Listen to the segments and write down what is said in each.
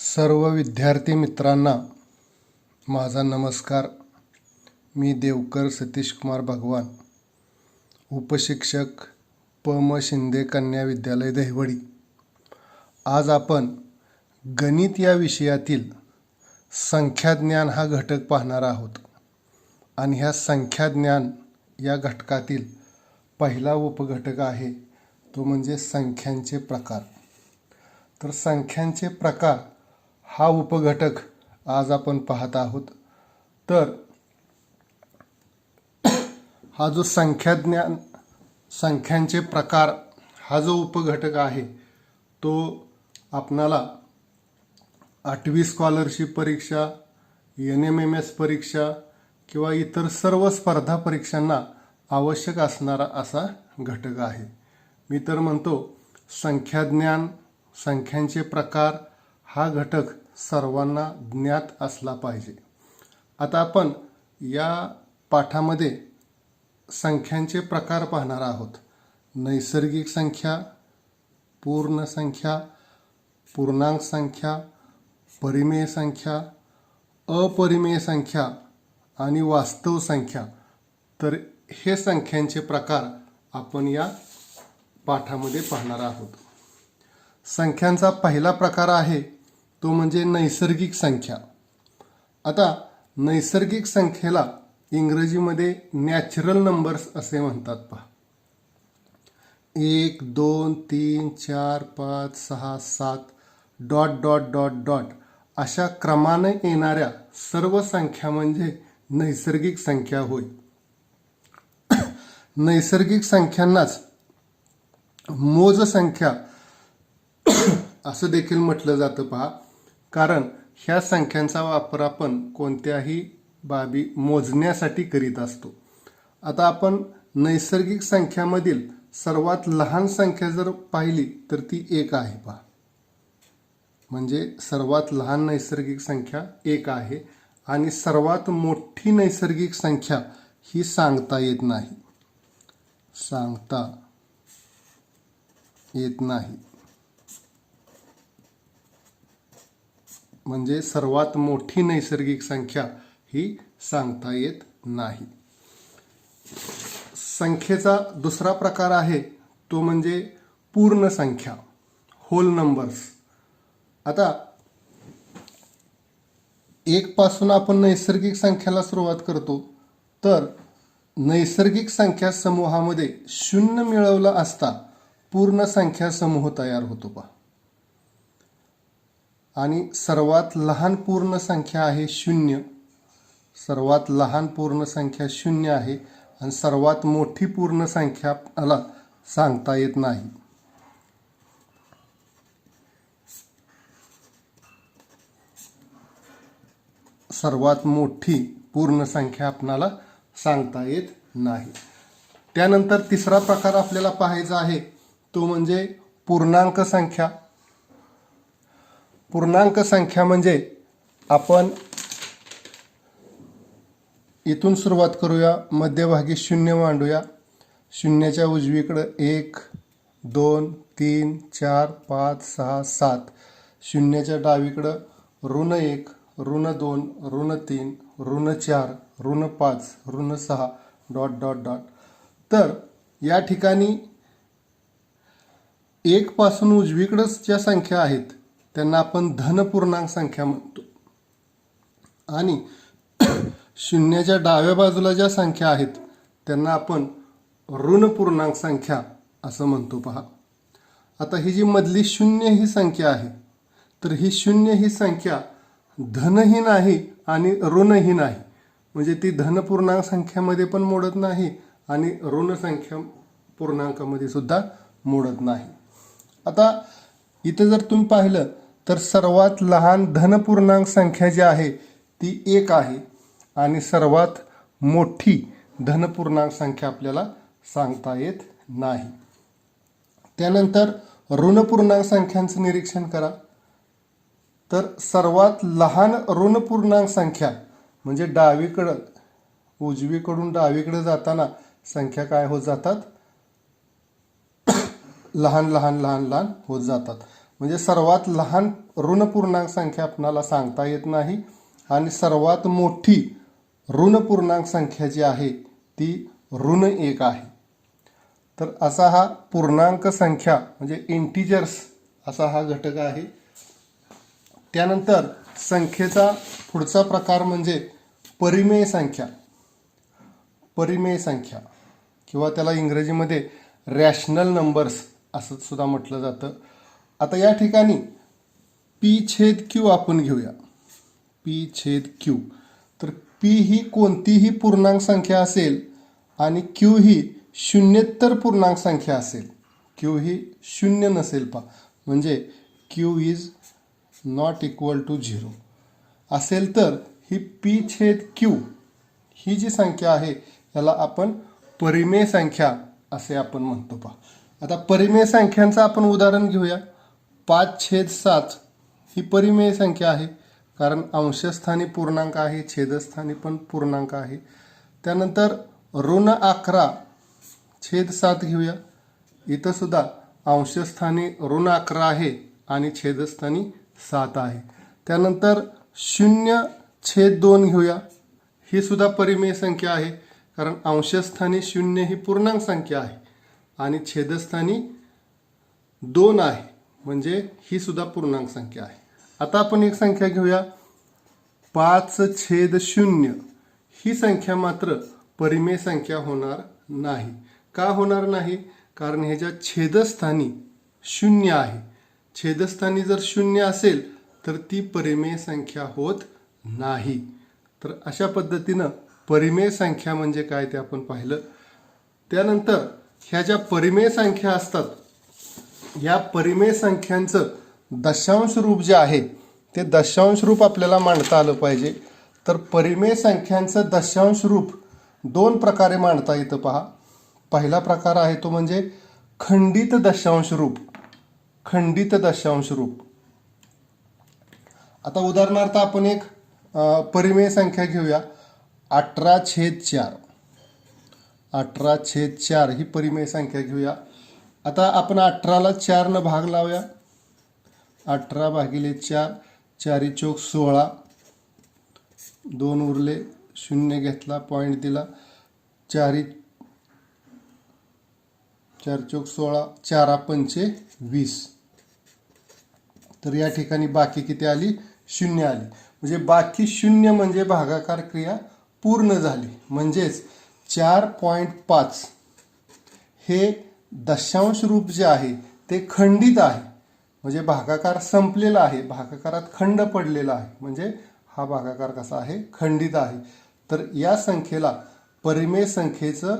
सर्व विद्यार्थी मित्रांना माझा नमस्कार. मी देवकर सतीश कुमार भगवान, उपशिक्षक प.म. शिंदे कन्या विद्यालय दहिवडी. आज आपण गणित या विषयातील संख्याज्ञान हा घटक पाहणार आहोत आणि ह्या संख्याज्ञान या घटकातील पहिला उपघटक आहे तो म्हणजे संख्यांचे प्रकार. तर संख्यांचे प्रकार हा उपघटक आज आपण पाहत आहोत. तर हा जो संख्यांचे प्रकार हा जो उपघटक आहे तो आपणाला 8वी स्कॉलरशिप परीक्षा, NMMS परीक्षा किंवा इतर सर्व स्पर्धा परीक्षांना आवश्यक असणारा असा घटक आहे. मी तर म्हणतो संख्याज्ञान, संख्यांचे प्रकार हा घटक सर्वांना ज्ञात असला पाहिजे. आता आपण या पाठामध्ये संख्यांचे प्रकार पाहणार आहोत. नैसर्गिक संख्या, पूर्ण संख्या, पूर्णांक संख्या, परिमेय संख्या, अपरिमेय संख्या आणि वास्तव संख्या. तर हे संख्यांचे प्रकार आपण या पाठामध्ये पाहणार आहोत. संख्यांचा पहिला प्रकार आहे तो म्हणजे नैसर्गिक संख्या. आता नैसर्गिक संख्येला इंग्रजीमध्ये नॅचरल नंबर्स असे म्हणतात. पहा, 1 2 3 4 5 6 7 डॉट डॉट डॉट डॉट अशा क्रमाने येणाऱ्या सर्व संख्या म्हणजे नैसर्गिक संख्या होय. नैसर्गिक संख्यांनाच मोज संख्या असं देखील म्हटलं जातं. पहा, कारण ह्या संख्यांचा वापर आपण कोणत्याही बाबी मोजण्यासाठी करीत असतो. आता आपण नैसर्गिक संख्यामधील सर्वात लहान संख्या जर पाहिली तर ती 1 आहे. पहा, म्हणजे सर्वात लहान नैसर्गिक संख्या 1 आहे आणि सर्वात मोठी नैसर्गिक संख्या ही सांगता येत नाही. सांगता येत नाही म्हणजे सर्वात मोठी नैसर्गिक संख्या ही सांगता येत नाही. संख्येचा दुसरा प्रकार आहे तो म्हणजे पूर्ण संख्या, होल नंबर्स. आता 1 पासून आपण नैसर्गिक संख्याला सुरुवात करतो. तर नैसर्गिक संख्या समूहामध्ये 0 मिळवला असता पूर्ण संख्या समूह तयार होतो. पहा, आणि सर्वात लहान पूर्ण संख्या आहे 0. सर्वात लहान पूर्ण संख्या 0 आहे आणि सर्वात मोठी पूर्ण संख्या आपल्याला सांगता येत नाही. सर्वात मोठी पूर्ण संख्या आपल्याला सांगता येत नाही. त्यानंतर तिसरा प्रकार आपल्याला पाहायचा आहे तो म्हणजे पूर्णांक संख्या. पूर्णांक संख्या म्हणजे आपण इथून सुरुवात करूया, मध्यभागी 0 मांडूया. शून्याच्या उजवीकडे 1 2 3 4 5 6 7. शून्याच्या डावीकडं -1 -2 -3 -4 -5 -6 डॉट डॉट डॉट. तर या ठिकाणी 1 पासून उजवीकडे ज्या संख्या आहेत त्यांना आपण धनपूर्णांक संख्या म्हणतो आणि शून्याच्या डाव्या बाजूला ज्या संख्या आहेत त्यांना आपण ऋण पूर्णांक संख्या असं म्हणतो. पहा, आता ही जी मधली 0 ही संख्या आहे तर ही 0 ही संख्या धनही नाही आणि ऋणही नाही. म्हणजे ती धनपूर्णांक संख्यामध्ये पण मोडत नाही आणि ऋण संख्या पूर्णांकामध्ये सुद्धा मोडत नाही. आता इथं जर तुम्ही पाहिलं तर सर्वात लहान धनपूर्णांक संख्या जी आहे ती 1 आहे आणि सर्वात मोठी धनपूर्णांक संख्या आपल्याला सांगता येत नाही. त्यानंतर ऋणपूर्णांक संख्यांचं निरीक्षण करा. तर सर्वात लहान ऋणपूर्णांक संख्या म्हणजे डावीकडं उजवीकडून डावीकडे जाताना संख्या काय होत जातात, लहान लहान लहान लहान होत जातात. म्हणजे सर्वात लहान ऋण पूर्णांक संख्या आपणाला सांगता येत नाही आणि सर्वात मोठी ऋण पूर्णांक संख्या जी आहे ती ऋण 1 आहे. तर असा हा पूर्णांक संख्या म्हणजे इंटिजर्स असा हा घटक आहे. त्यानंतर संख्येचा पुढचा प्रकार म्हणजे परिमेय संख्या. परिमेय संख्या किंवा त्याला इंग्रजीमध्ये रॅशनल नंबर्स असं सुद्धा म्हटलं जातं. आता या ठिकाणी P/Q आपण घेऊया. P/Q. तर P ही कोणतीही पूर्णांक संख्या असेल आणि Q ही शून्येतर पूर्णांक संख्या असेल. Q ही शून्य नसेल म्हणजे Q is not equal to 0 असेल तर ही P/Q ही जी संख्या आहे याला आपण परिमेय संख्या असे आपण म्हणतो आता परिमेय संख्यांचं आपण उदाहरण घेऊया. 5/7 ही परिमेय संख्या आहे कारण अंशस्थानी पूर्णांक आहे, छेदस्थानी पण पूर्णांक आहे. त्यानंतर ऋण 11/7 घेऊया. इथं सुद्धा अंशस्थानी ऋण 11 आहे आणि छेदस्थानी 7 आहे. त्यानंतर 0/2 घेऊया. ही सुद्धा परिमेय संख्या आहे कारण अंशस्थानी 0 ही पूर्णांक संख्या आहे आणि छेदस्थानी 2 आहे म्हणजे ही सुद्धा पूर्णांक संख्या आहे. आता आपण एक संख्या घेऊया 5/0. ही संख्या मात्र परिमेय संख्या होणार नाही. का होणार नाही? कारण ह्याच्या छेदस्थानी 0 आहे. छेदस्थानी जर 0 असेल तर ती परिमेय संख्या होत नाही. तर अशा पद्धतीनं परिमेय संख्या म्हणजे काय ते आपण पाहिलं. त्यानंतर ह्या ज्या परिमेय संख्या असतात या परिमेय संख्यांचं दशांश रूप जे आहे ते दशांश रूप आपल्याला मांडता आलं पाहिजे. तर परिमेय संख्यांचं दशांश रूप 2 प्रकारे मांडता येतं पहा. पहिला प्रकार आहे तो म्हणजे खंडित दशांश रूप. खंडित दशांश रूप. आता उदाहरणार्थ आपण एक परिमेय संख्या घेऊया 18/4. 18/4 ही परिमेय संख्या घेऊया. आता आपण 18ला 4 न भाग लावूया. 18/4 4 चौक 16. 2 उरले, 0 घेतला, पॉईंट दिला. 4 चौक 16, 4 पंचे 20. तर या ठिकाणी बाकी किती आली? 0 आली. म्हणजे बाकी 0 म्हणजे भागाकार क्रिया पूर्ण झाली. म्हणजेच 4.5 हे दशांश रूप जे आहे ते खंडित आहे. म्हणजे भागाकार संपलेला आहे, भागाकारात खंड पडलेला आहे. म्हणजे हा भागाकार कसा आहे? खंडित आहे. तर या संख्येला परिमेय संख्येचं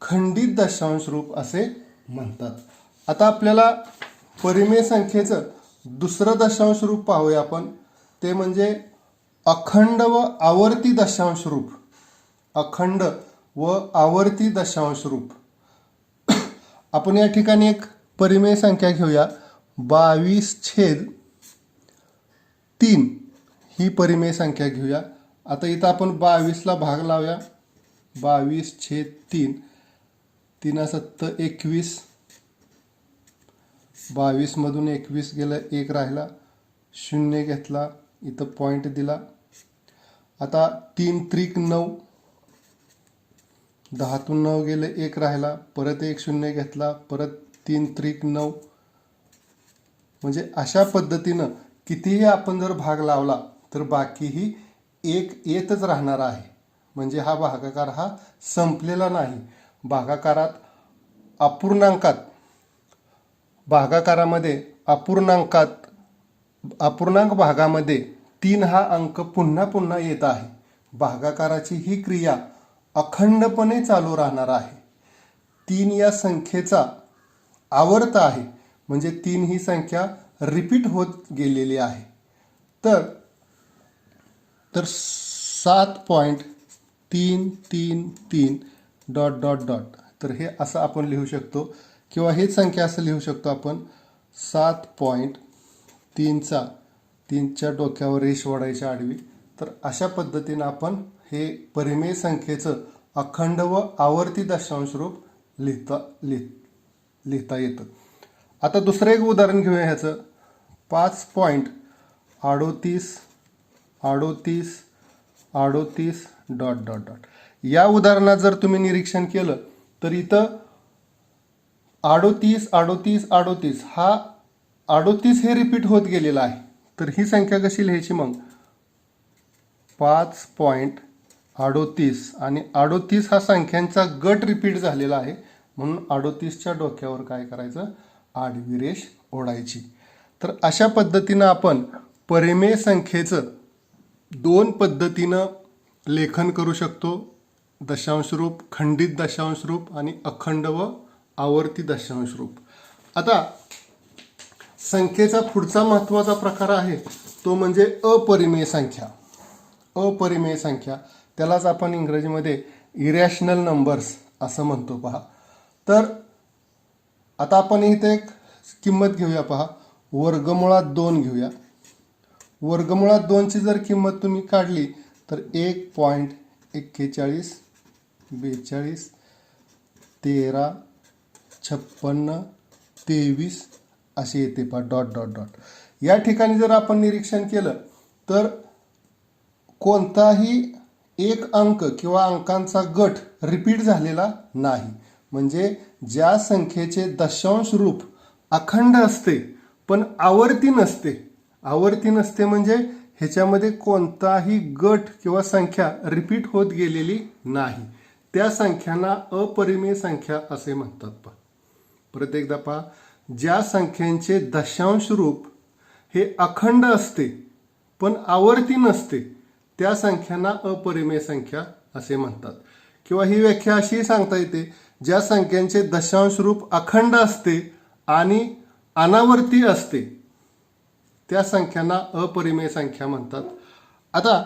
खंडित दशांश रूप असे म्हणतात. आता आपल्याला परिमेय संख्येचं दुसरं दशांश रूप पाहूया आपण. ते म्हणजे अखंड व आवर्ती दशांश रूप. अखंड व आवर्ती दशांश रूप. आपण या ठिकाणी एक परिमेय संख्या घेऊया 22/3 ही परिमेय संख्या घेऊया. आता इथं आपण 22ला भाग लावूया. 22/3 3 7 21. 22 मधून 21 गेलं, 1 राहिला, 0 घेतला, इथं पॉईंट दिला. आता 3 त्रिक 9. 10तून 9 गेले, 1 राहिला, परत 1 0 घेतला, परत 3 त्रिक 9. म्हणजे अशा पद्धतीनं कितीही आपण जर भाग लावला तर बाकीही 1 येतच राहणार आहे. म्हणजे हा भागाकार हा संपलेला नाही. भागाकारात अपूर्णांकात भागाकारामध्ये अपूर्णांक भागामध्ये 3 हा अंक पुन्हा पुन्हा येत आहे. भागाकाराची ही क्रिया अखंडपणे चालू राहणार आहे. 3 या संख्येचा आवर्त आहे म्हणजे 3 ही संख्या रिपीट होत गेलेली आहे. तर 7.333 ... तर हे असं आपण लिहू शकतो किंवा हेच संख्या असं लिहू शकतो आपण 7.3च्या डोक्यावर रेष ओढायची आडवी. तर अशा पद्धतीनं आपण हे परिमेय संख्येचं अखंड व आवर्ती दशांश रूप लिहिता येतं. आता दुसरं एक उदाहरण घेऊया ह्याचं. 5.3838 डॉट डॉट डॉट. या उदाहरणात जर तुम्ही निरीक्षण केलं तर इथं 38 हा 38 हे रिपीट होत गेलेला आहे. तर ही संख्या कशी लिहायची मग? 5.38 आणि 38 हा संख्यांचा गट रिपीट झालेला आहे म्हणून 38च्या डोक्यावर काय करायचं? आडवी रेष ओढायची. तर अशा पद्धतीनं आपण परिमेय संख्येचं दोन पद्धतीनं लेखन करू शकतो. दशांश रूप, खंडित दशांश रूप आणि अखंड व आवर्ती दशांश रूप. आता संख्येचा पुढचा महत्त्वाचा प्रकार आहे तो म्हणजे अपरिमेय संख्या. अपरिमेय संख्या त्यालाच आपण इंग्रजीमध्ये इरॅशनल नंबर्स असं म्हणतो पहा. तर आता आपण इथे एक किंमत घेऊया पहा. वर्गमुळात 2 घेऊया. वर्गमुळात 2ची जर किंमत तुम्ही काढली तर 1.41 42 13 56 23 असे येते पहा डॉट डॉट डॉट. या ठिकाणी जर आपण निरीक्षण केलं तर कोणताही एक अंक किंवा अंकांचा गट रिपीट झालेला नाही. म्हणजे ज्या संख्येचे दशांश रूप अखंड असते पण आवर्ती नसते. आवर्ती नसते म्हणजे ह्याच्यामध्ये कोणताही गट किंवा संख्या रिपीट होत गेलेली नाही. त्या संख्यांना अपरिमेय संख्या असे म्हणतात पहा. परत एकदा पहा. ज्या संख्यांचे दशांश रूप हे अखंड असते पण आवर्ती नसते त्या संख्यांना अपरिमेय संख्या असे म्हणतात. किंवा ही व्याख्या अशी सांगता येते, ज्या संख्यांचे दशांश रूप अखंड असते आणि अनावर्ती असते त्या संख्यांना अपरिमेय संख्या म्हणतात. आता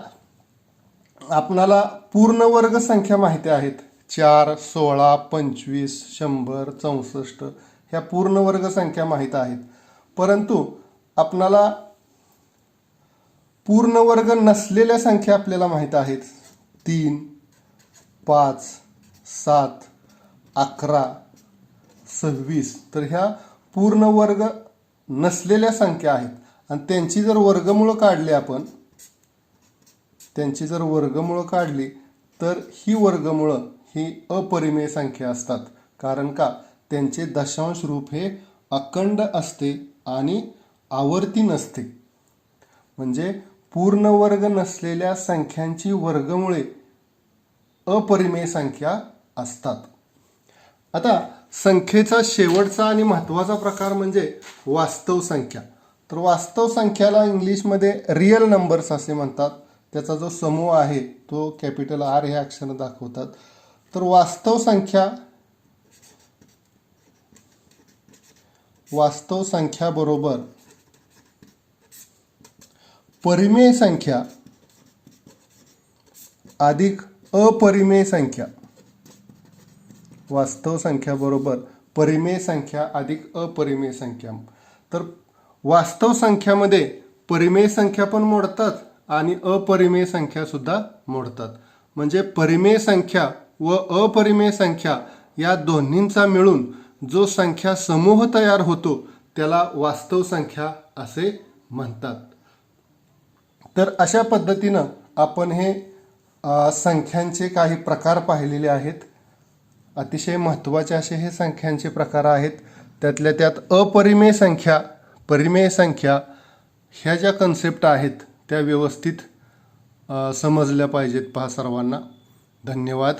आपणाला पूर्ण वर्ग संख्या माहिती आहेत. 4, 16, 25, 100, 64 ह्या पूर्ण वर्ग संख्या माहीत आहेत. परंतु आपणाला पूर्ण वर्ग नसलेल्या संख्या आपल्याला माहीत आहेत. 3, 5, 7, 11, 26. तर ह्या पूर्ण वर्ग नसलेल्या संख्या आहेत आणि त्यांची जर वर्गमूळ काढली आपण, त्यांची जर वर्गमूळ काढली तर ही वर्गमूळ ही अपरिमेय संख्या असतात. कारण का? त्यांचे दशांश रूप हे अखंड असते आणि आवर्ती नसते. म्हणजे पूर्ण वर्ग नसलेल्या संख्यांची वर्गमुळे अपरिमेय संख्या असतात. आता संख्येचा शेवटचा आणि महत्त्वाचा प्रकार म्हणजे वास्तव संख्या. तर वास्तव संख्याला इंग्लिशमध्ये रिअल नंबर्स असे म्हणतात. त्याचा जो समूह आहे तो कॅपिटल R हे अक्षर दाखवतात. तर वास्तव संख्या बरोबर परिमेय संख्या अधिक अपरिमेय संख्या. वास्तव संख्या बरोबर परिमेय संख्या अधिक अपरिमेय संख्या. तर वास्तव संख्यामध्ये परिमेय संख्या पण मोडतात आणि अपरिमेय संख्या सुद्धा मोडतात. म्हणजे परिमेय संख्या व अपरिमेय संख्या या दोन्हींचा मिळून जो संख्या समूह तयार होतो त्याला वास्तव संख्या असे म्हणतात. तर अशा पद्धतीनं आपण हे संख्यांचे काही प्रकार पाहिलेले आहेत. अतिशय महत्त्वाचे असे हे संख्यांचे प्रकार आहेत. त्यातल्या त्यात अपरिमेय संख्या, परिमेय संख्या ह्या ज्या कन्सेप्ट आहेत त्या व्यवस्थित समजल्या पाहिजेत पहा सर्वांना. धन्यवाद.